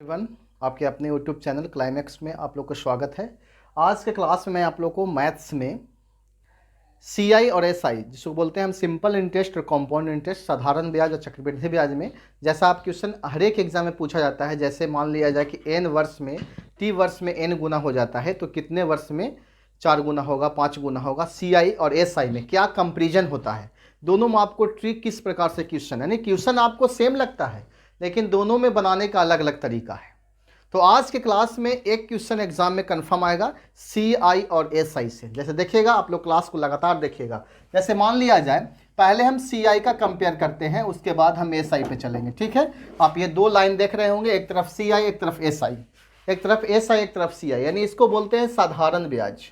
Everyone, आपके अपने YouTube channel climax में आप लोग का स्वागत है। आज के क्लास में मैं आप लोग को मैथ्स में सीआई और एसआई, जिसको बोलते हैं हम सिंपल इंटरेस्ट और कंपाउंड इंटरेस्ट, साधारण ब्याज और चक्रवृद्धि ब्याज में, जैसा आप क्वेश्चन हर एक एग्जाम में पूछा जाता है। जैसे मान लिया जाए कि एन वर्ष में टी वर्ष में एन गुना हो जाता है, तो कितने वर्ष में 4 गुना होगा, 5 गुना होगा। सीआई और एसआई में क्या कंपेरिजन होता है, दोनों में आपको ट्रिक किस प्रकार से क्वेश्चन, यानी क्वेश्चन आपको सेम लगता है लेकिन दोनों में बनाने का अलग अलग तरीका है। तो आज के क्लास में एक क्वेश्चन एग्जाम में कंफर्म आएगा सी आई और एस आई से। जैसे देखिएगा, आप लोग क्लास को लगातार देखिएगा। जैसे मान लिया जाए पहले हम सी आई का कंपेयर करते हैं, उसके बाद हम एस आई पे चलेंगे। ठीक है, आप ये दो लाइन देख रहे होंगे, एक तरफ सी आई एक तरफ एस आई, एक तरफ एस आई एक तरफ सी आई, यानी इसको बोलते हैं साधारण ब्याज,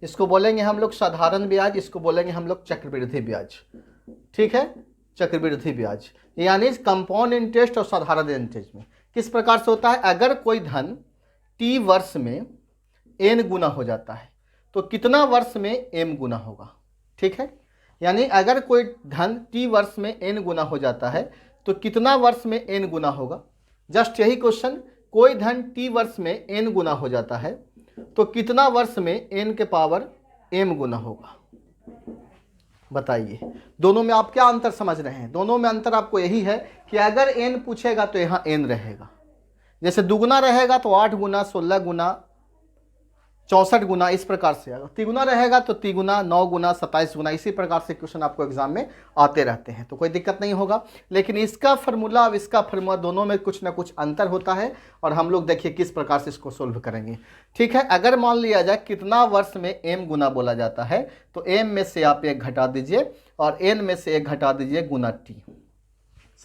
इसको बोलेंगे हम लोग साधारण ब्याज, इसको बोलेंगे हम लोग चक्रवृद्धि ब्याज। ठीक है, चक्रवृद्धि ब्याज यानी कंपाउंड इंटरेस्ट और साधारण इंटरेस्ट में किस प्रकार से होता है। अगर कोई धन टी वर्ष में एन गुना हो जाता है तो कितना वर्ष में एम गुना होगा। ठीक है, यानी अगर कोई धन टी वर्ष में एन गुना हो जाता है तो कितना वर्ष में एन गुना होगा। जस्ट यही क्वेश्चन, कोई धन टी वर्ष में एन गुना हो जाता है तो कितना वर्ष में एन के पावर एम गुना होगा। बताइए, दोनों में आप क्या अंतर समझ रहे हैं। दोनों में अंतर आपको यही है कि अगर n पूछेगा तो यहाँ n रहेगा, जैसे दुगुना रहेगा तो 8 गुना, 16 गुना, 64 गुना, इस प्रकार से। अगर तिगुना रहेगा तो तिगुना, 9 गुना, 27 गुना, इसी प्रकार से क्वेश्चन आपको एग्जाम में आते रहते हैं, तो कोई दिक्कत नहीं होगा। लेकिन इसका फार्मूला और इसका फार्मूला दोनों में कुछ ना कुछ अंतर होता है, और हम लोग देखिए किस प्रकार से इसको सोल्व करेंगे। ठीक है, अगर मान लिया जाए कितना वर्ष में एम गुना बोला जाता है तो एम में से आप 1 घटा दीजिए और एन में से 1 घटा दीजिए गुना टी।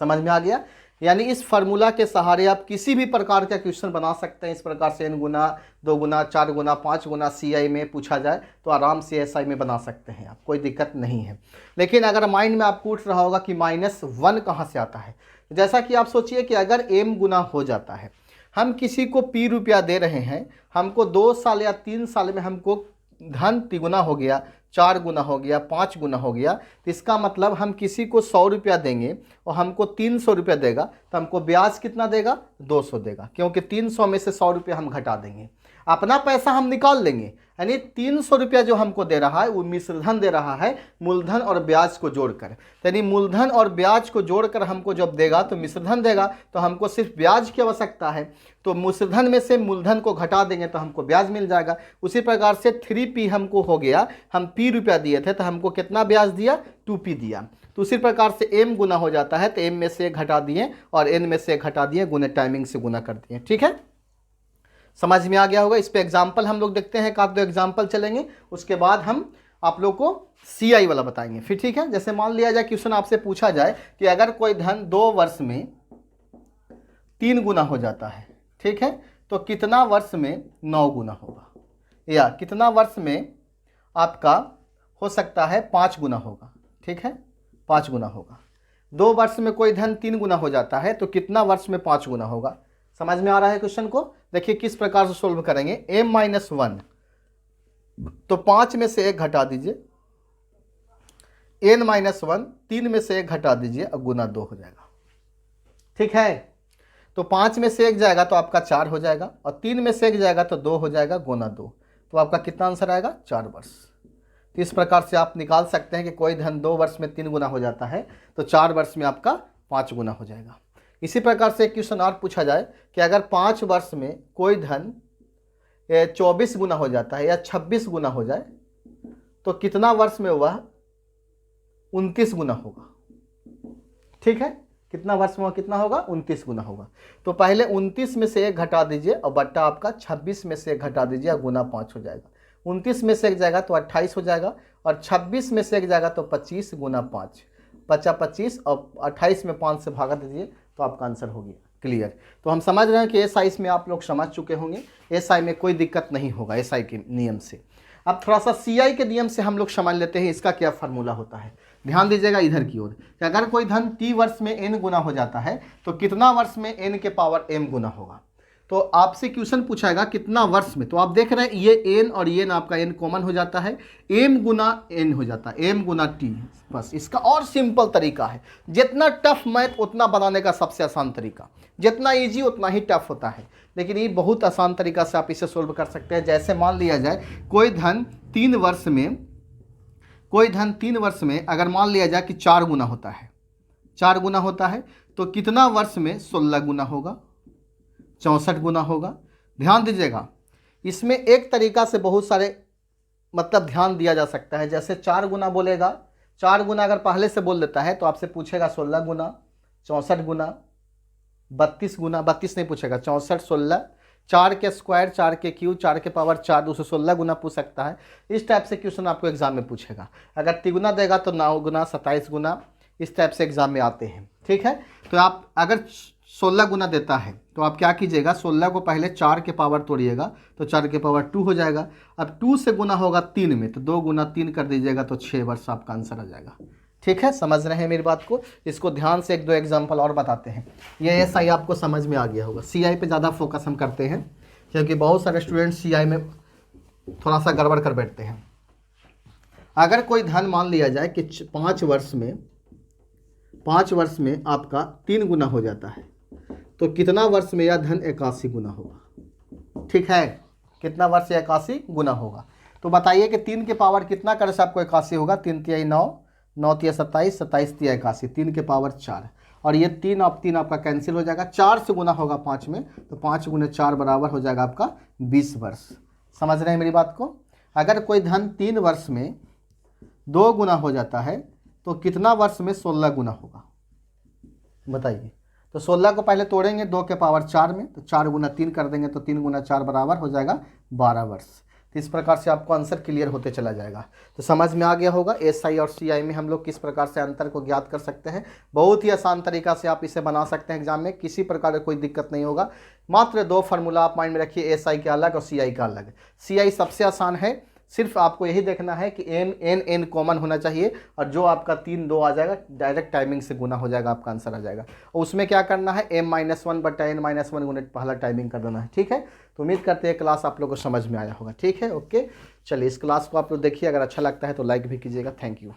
समझ में आ गया। यानी इस फार्मूला के सहारे आप किसी भी प्रकार का क्वेश्चन बना सकते हैं। इस प्रकार से एन गुना, 2 गुना, 4 गुना, 5 गुना सीआई में पूछा जाए तो आराम से एसआई में बना सकते हैं आप, कोई दिक्कत नहीं है। लेकिन अगर माइंड में आप पूछ रहा होगा कि -1 कहाँ से आता है, जैसा कि आप सोचिए कि अगर एम गुना हो जाता है, हम किसी को पी रुपया दे रहे हैं, हमको 2 साल या 3 साल में हमको धन तिगुना हो गया, 4 गुना हो गया, 5 गुना हो गया, तो इसका मतलब हम किसी को 100 रुपया देंगे और हमको 300 रुपया देगा, तो हमको ब्याज कितना देगा, 200 देगा, क्योंकि 300 में से 100 रुपया हम घटा देंगे, अपना पैसा हम निकाल लेंगे। यानी 300 रुपया जो हमको दे रहा है वो मिश्रधन दे रहा है, मूलधन और ब्याज को जोड़कर। यानी मूलधन और ब्याज को जोड़कर हमको जब देगा तो मिश्रधन देगा, तो हमको सिर्फ ब्याज की आवश्यकता है, तो मिश्रधन में से मूलधन को घटा देंगे तो हमको ब्याज मिल जाएगा। उसी प्रकार से 3p हमको हो गया, हम p रुपया दिए थे तो हमको कितना ब्याज दिया, 2p दिया। तो उसी प्रकार से m गुना हो जाता है तो m में से 1 घटा दिए और n में से 1 घटा दिए, गुने टाइमिंग से गुना कर दिए। ठीक है, समझ में आ गया होगा। इस पे एग्जाम्पल हम लोग देखते हैं, एक आध दो एग्जाम्पल चलेंगे, उसके बाद हम आप लोग को सीआई वाला बताएंगे फिर। ठीक है, जैसे मान लिया जाए क्वेश्चन आपसे पूछा जाए कि अगर कोई धन 2 वर्ष में 3 गुना हो जाता है, ठीक है, तो कितना वर्ष में 9 गुना होगा, या कितना वर्ष में आपका हो सकता है 5 गुना होगा। ठीक है, 5 गुना होगा। 2 वर्ष में कोई धन 3 गुना हो जाता है तो कितना वर्ष में 5 गुना होगा। समझ में आ रहा है क्वेश्चन को। देखिए किस प्रकार से सोल्व करेंगे। m-1 तो 5 में से 1 घटा दीजिए, n-1 3 में से 1 घटा दीजिए और गुना 2 हो जाएगा। ठीक है, तो 5 में से 1 जाएगा तो आपका 4 हो जाएगा, और 3 में से 1 जाएगा तो 2 हो जाएगा, गुना 2, तो आपका कितना आंसर आएगा, 4 वर्ष। तो इस प्रकार से आप निकाल सकते हैं कि कोई धन 2 वर्ष में 3 गुना हो जाता है तो 4 वर्ष में आपका 5 गुना हो जाएगा। इसी प्रकार से एक क्वेश्चन और पूछा जाए कि अगर 5 वर्ष में कोई धन 24 गुना हो जाता है या 26 गुना हो जाए तो कितना वर्ष में वह 29 गुना होगा। ठीक है, कितना वर्ष में कितना होगा, 29 गुना होगा। तो पहले 29 में से 1 घटा दीजिए और बट्टा आपका 26 में से 1 घटा दीजिए और गुना 5 हो जाएगा। 29 में से 1 जाएगा तो 28 हो जाएगा, और 26 में से 1 जाएगा तो 25 गुना 5, 25 और 28 में 5 से भागा दीजिए तो आपका आंसर हो गया। क्लियर। तो हम समझ रहे हैं कि एसआई में आप लोग समझ चुके होंगे, एसआई में कोई दिक्कत नहीं होगा एसआई के नियम से। अब थोड़ा सा सीआई के नियम से हम लोग समझ लेते हैं इसका क्या फार्मूला होता है। ध्यान दीजिएगा इधर की ओर कि अगर कोई धन टी वर्ष में एन गुना हो जाता है तो कितना वर्ष में एन के पावर एम गुना होगा। तो आपसे क्वेश्चन पूछाएगा कितना वर्ष में, तो आप देख रहे हैं ये एन और ये ना आपका एन कॉमन हो जाता है, एम गुना एन हो जाता है, एम गुना टी। बस इसका और सिंपल तरीका है, जितना टफ मैथ उतना बनाने का सबसे आसान तरीका, जितना इजी उतना ही टफ होता है, लेकिन ये बहुत आसान तरीका से आप इसे सोल्व कर सकते हैं। जैसे मान लिया जाए कोई धन 3 वर्ष में अगर मान लिया जाए कि 4 गुना होता है, 4 गुना होता है, तो कितना वर्ष में 16 गुना होगा, 64 गुना होगा। ध्यान दीजिएगा, इसमें एक तरीका से बहुत सारे मतलब ध्यान दिया जा सकता है। जैसे 4 गुना बोलेगा, 4 गुना अगर पहले से बोल देता है तो आपसे पूछेगा 16 गुना, 64 गुना, 32 गुना, 32 नहीं पूछेगा, 64, 16, 4 के स्क्वायर, 4 के क्यूब, 4 के पावर 4, 216 गुना पूछ सकता है। इस टाइप से क्वेश्चन आपको एग्जाम में पूछेगा। अगर तिगुना देगा तो 9 गुना, 27 गुना, इस टाइप से एग्जाम में आते हैं। ठीक है, तो आप अगर 16 गुना देता है तो आप क्या कीजिएगा, 16 को पहले 4 के पावर तोड़िएगा तो 4 के पावर 2 हो जाएगा। अब 2 से गुना होगा 3 में, तो 2 गुना 3 कर दीजिएगा तो 6 वर्ष आपका आंसर आ जाएगा। ठीक है, समझ रहे हैं मेरी बात को। इसको ध्यान से 1-2 एग्जाम्पल और बताते हैं। ये एसआई आपको समझ में आ गया होगा। सीआई पे ज़्यादा फोकस हम करते हैं क्योंकि बहुत सारे स्टूडेंट सीआई में थोड़ा सा गड़बड़ कर बैठते हैं। अगर कोई धन मान लिया जाए कि 5 वर्ष में आपका 3 गुना हो जाता है, तो कितना वर्ष में यह धन 81 गुना होगा। ठीक है, कितना वर्ष 81 गुना होगा। तो बताइए कि 3 के पावर कितना करे से आपको 81 होगा। 3 तिया 9, 9 तिया 27, 27 तिया 81, 3 के पावर 4, और ये 3 आपका कैंसिल हो जाएगा। 4 से गुना होगा 5 में, तो 5 गुना 4 बराबर हो जाएगा आपका 20 वर्ष। समझ रहे हैं मेरी बात को। अगर कोई धन 3 वर्ष में 2 गुना हो जाता है तो कितना वर्ष में 16 गुना होगा, बताइए। तो 16 को पहले तोड़ेंगे 2 के पावर 4 में, तो 4 गुना 3 कर देंगे तो 3 गुना 4 बराबर हो जाएगा 12 वर्ष। तो इस प्रकार से आपको आंसर क्लियर होते चला जाएगा। तो समझ में आ गया होगा एसआई और सीआई में हम लोग किस प्रकार से अंतर को ज्ञात कर सकते हैं। बहुत ही आसान तरीका से आप इसे बना सकते हैं एग्जाम में, किसी प्रकार का कोई दिक्कत नहीं होगा। मात्र 2 फार्मूला आप माइंड में रखिए, एसआई का अलग और सीआई का अलग। सीआई सबसे आसान है, सिर्फ आपको यही देखना है कि एन कॉमन होना चाहिए, और जो आपका 3 2 आ जाएगा डायरेक्ट टाइमिंग से गुना हो जाएगा, आपका आंसर आ जाएगा। और उसमें क्या करना है, m-1/n-1 गुना पहला टाइमिंग कर देना है। ठीक है, तो उम्मीद करते हैं क्लास आप लोगों को समझ में आया होगा। ठीक है, ओके, चलिए इस क्लास को आप लोग देखिए, अगर अच्छा लगता है तो लाइक भी कीजिएगा। Thank you.